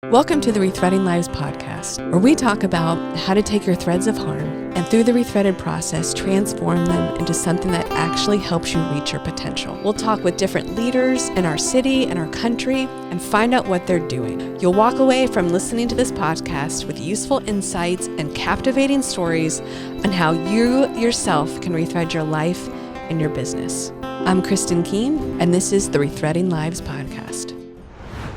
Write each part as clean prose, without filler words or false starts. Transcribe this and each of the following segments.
Welcome to the Rethreading Lives podcast, where we talk about how to take your threads of harm and through the rethreaded process, transform them into something that actually helps you reach your potential. We'll talk with different leaders in our city and our country and find out what they're doing. You'll walk away from listening to this podcast with useful insights and captivating stories on how you yourself can rethread your life and your business. I'm Kristin Keen, and this is the Rethreading Lives podcast.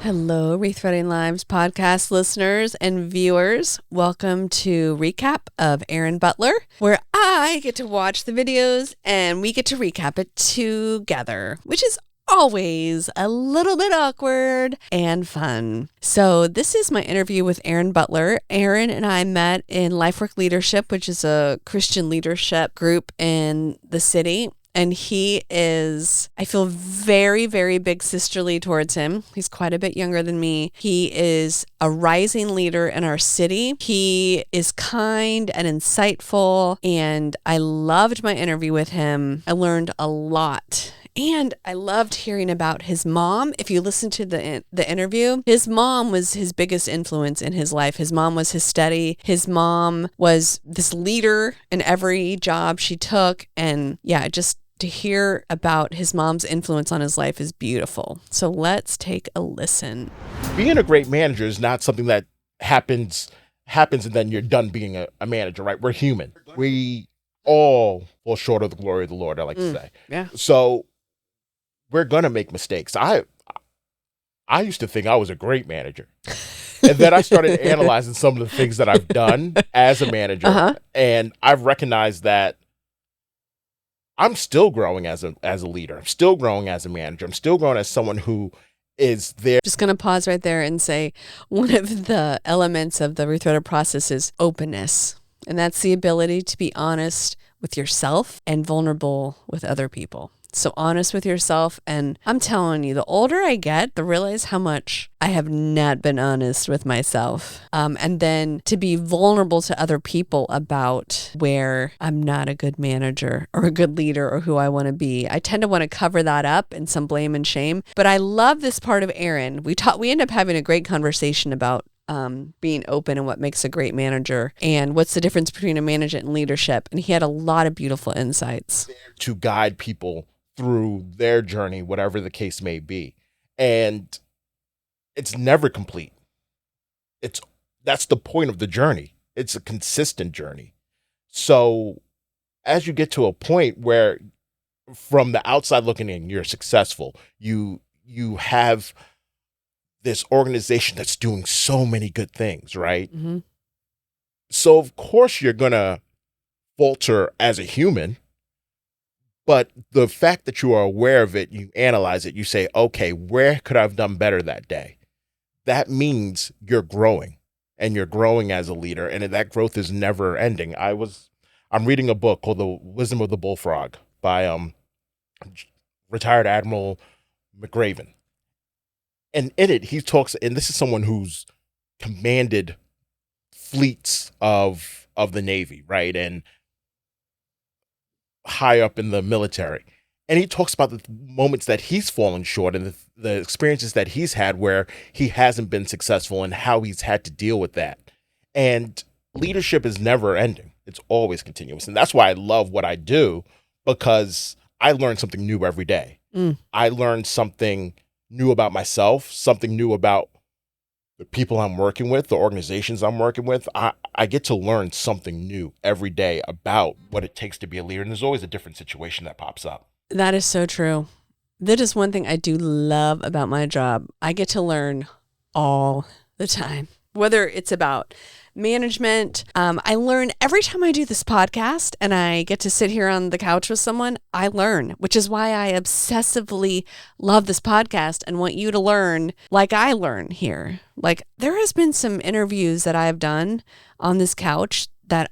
Hello, Rethreading Lives podcast listeners and viewers. Welcome to recap of Aaron Butler, where I get to watch the videos and we get to recap it together, which is always a little bit awkward and fun. So this is my interview with Aaron Butler. Aaron and I met in Lifework Leadership, which is a Christian leadership group in the city. And he is, I feel very, very big sisterly towards him. He's quite a bit younger than me. He is a rising leader in our city. He is kind and insightful, and I loved my interview with him. I learned a lot. And I loved hearing about his mom. If you listen to the interview, his mom was his biggest influence in his life. His mom was his steady. His mom was this leader in every job she took. And yeah, just to hear about his mom's influence on his life is beautiful. So let's take a listen. Being a great manager is not something that happens and then you're done being a manager, right? We're human. We all fall short of the glory of the Lord, I like to say. Yeah. So we're going to make mistakes. I used to think I was a great manager. And then I started analyzing some of the things that I've done as a manager. And I've recognized that I'm still growing as a leader. I'm still growing as a manager. I'm still growing as someone who is there. Just going to pause right there and say one of the elements of the rethreaded process is openness. And that's the ability to be honest with yourself and vulnerable with other people. So honest with yourself. And I'm telling you, the older I get, the realize how much I have not been honest with myself. And then to be vulnerable to other people about where I'm not a good manager or a good leader or who I want to be. I tend to want to cover that up in some blame and shame. But I love this part of Aaron. We end up having a great conversation about being open and what makes a great manager and what's the difference between a manager and leadership. And he had a lot of beautiful insights. To guide people through their journey, whatever the case may be. And it's never complete. That's the point of the journey. It's a consistent journey. So as you get to a point where from the outside looking in, you're successful, you have this organization that's doing so many good things, right? Mm-hmm. So of course you're going to falter as a human. But the fact that you are aware of it, you analyze it, you say, okay, where could I have done better that day? That means you're growing, and you're growing as a leader, and that growth is never ending. I'm reading a book called The Wisdom of the Bullfrog by retired Admiral McRaven. And in it, he talks, and this is someone who's commanded fleets of the Navy, right? And high up in the military. And he talks about the moments that he's fallen short and the experiences that he's had where he hasn't been successful and how he's had to deal with that. And leadership is never ending. It's always continuous. And that's why I love what I do, because I learn something new every day. I learn something new about myself, something new about the people I'm working with, the organizations I'm working with. I get to learn something new every day about what it takes to be a leader. And there's always a different situation that pops up. That is so true. That is one thing I do love about my job. I get to learn all the time, whether it's about management. I learn every time I do this podcast and I get to sit here on the couch with someone, I learn, which is why I obsessively love this podcast and want you to learn like I learn here. Like there has been some interviews that I've done on this couch that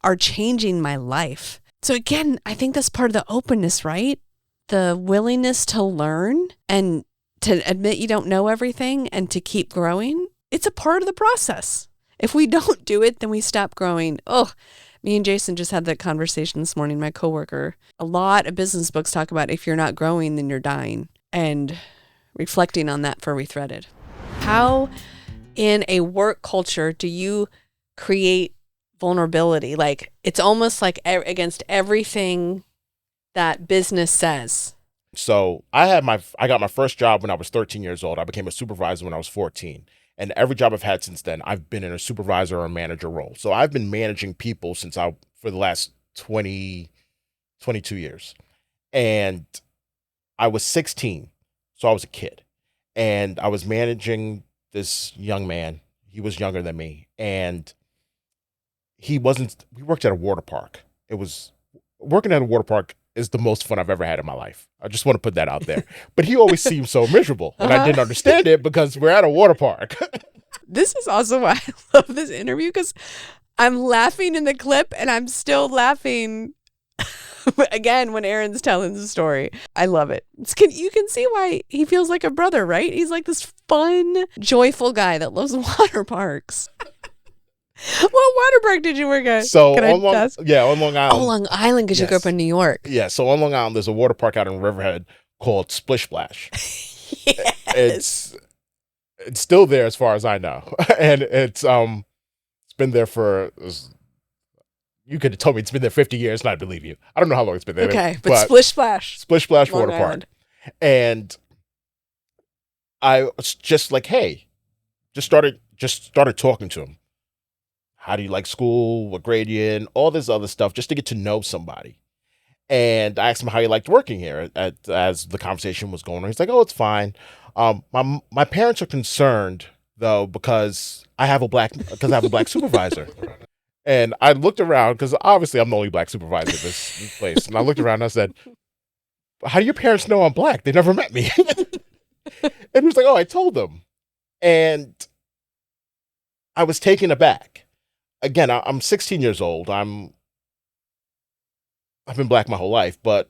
are changing my life. So again, I think that's part of the openness, right? The willingness to learn and to admit you don't know everything and to keep growing. It's a part of the process. If we don't do it, then we stop growing. Oh, me and Jason just had that conversation this morning, my coworker. A lot of business books talk about if you're not growing, then you're dying. And reflecting on that for Rethreaded. How in a work culture do you create vulnerability? Like, it's almost like against everything that business says. So I got my first job when I was 13 years old. I became a supervisor when I was 14. And every job I've had since then, I've been in a supervisor or a manager role. So I've been managing people for the last 22 years. And I was 16, so I was a kid. And I was managing this young man. He was younger than me. And we worked at a water park. Working at a water park is the most fun I've ever had in my life. I just want to put that out there. But he always seemed so miserable. And I didn't understand it because we're at a water park. This is also why I love this interview, because I'm laughing in the clip and I'm still laughing again when Aaron's telling the story. I love it. You can see why he feels like a brother, right? He's like this fun, joyful guy that loves water parks. What water park did you work at? So on Long Island. Oh, Long Island, because you grew up in New York. Yeah, so on Long Island, there's a water park out in Riverhead called Splish Splash. Yes. It's still there as far as I know, and it's been there for. You could have told me it's been there 50 years, and I'd believe you. I don't know how long it's been there. Okay, but Splish Splash Water Park, and I was just like, hey, just started talking to him. How do you like school? What grade you in? All this other stuff, just to get to know somebody. And I asked him how he liked working here as the conversation was going on. He's like, oh, it's fine. My parents are concerned, though, because I have a black supervisor. And I looked around, because obviously I'm the only black supervisor at this place. And I looked around and I said, how do your parents know I'm black? They never met me. And he was like, oh, I told them. And I was taken aback. Again, I'm 16 years old. I've been black my whole life, but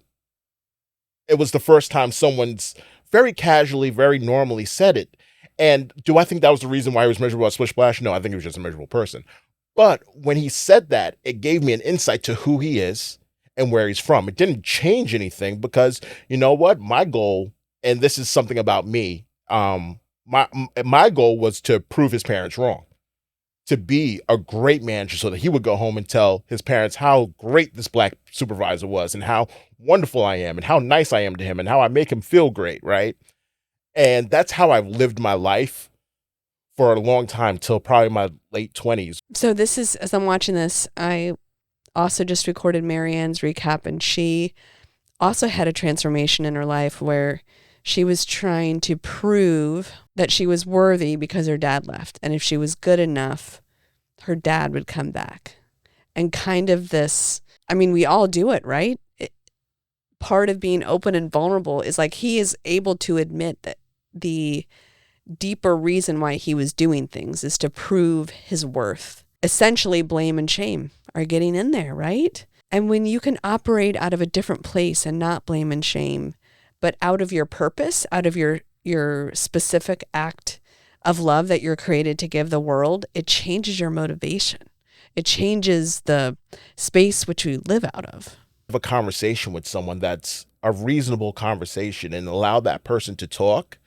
it was the first time someone's very casually, very normally said it. And do I think that was the reason why he was miserable at Splish Splash? No, I think he was just a miserable person. But when he said that, it gave me an insight to who he is and where he's from. It didn't change anything because, you know what? My goal, and this is something about me, my goal was to prove his parents wrong. To be a great manager so that he would go home and tell his parents how great this black supervisor was and how wonderful I am and how nice I am to him and how I make him feel great, right? And that's how I've lived my life for a long time, till probably my late 20s. So this is, as I'm watching this, I also just recorded Marianne's recap, and she also had a transformation in her life where she was trying to prove that she was worthy because her dad left. And if she was good enough, her dad would come back. And kind of this, I mean, we all do it, right? Part of being open and vulnerable is like he is able to admit that the deeper reason why he was doing things is to prove his worth. Essentially, blame and shame are getting in there, right? And when you can operate out of a different place and not blame and shame, but out of your purpose, out of your specific act of love that you're created to give the world, it changes your motivation. It changes the space which we live out of. Have a conversation with someone that's a reasonable conversation and allow that person to talk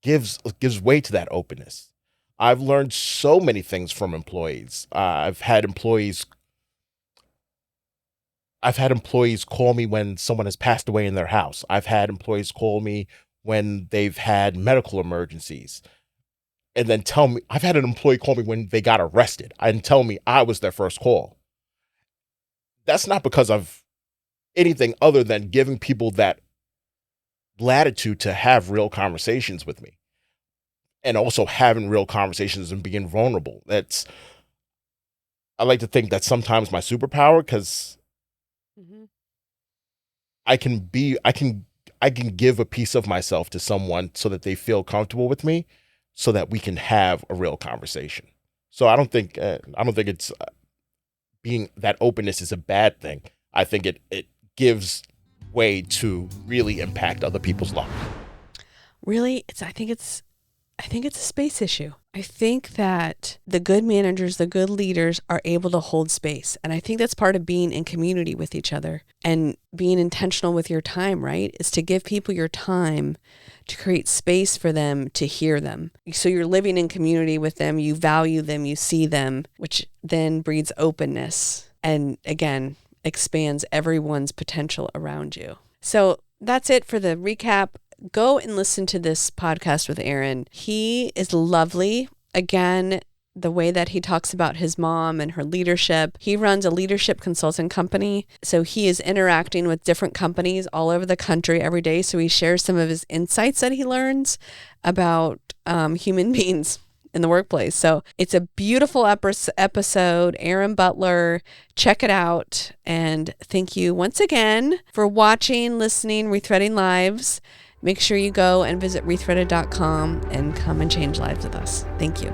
gives way to that openness. I've learned so many things from employees. I've had employees call me when someone has passed away in their house. I've had employees call me when they've had medical emergencies and then tell me. I've had an employee call me when they got arrested and tell me I was their first call. That's not because of anything other than giving people that latitude to have real conversations with me, and also having real conversations and being vulnerable. I like to think that's sometimes my superpower, because I can give a piece of myself to someone so that they feel comfortable with me, so that we can have a real conversation. So I don't think it's being that openness is a bad thing. I think it gives way to really impact other people's lives. Really, I I think it's a space issue. I think that the good managers, the good leaders are able to hold space. And I think that's part of being in community with each other and being intentional with your time, right? Is to give people your time to create space for them to hear them. So you're living in community with them, you value them, you see them, which then breeds openness and again, expands everyone's potential around you. So that's it for the recap. Go and listen to this podcast with Aaron. He is lovely. Again, the way that he talks about his mom and her leadership. He runs a leadership consulting company. So he is interacting with different companies all over the country every day. So he shares some of his insights that he learns about human beings in the workplace. So it's a beautiful episode. Aaron Butler, check it out. And thank you once again for watching, listening, Rethreading Lives. Make sure you go and visit rethreaded.com and come and change lives with us. Thank you.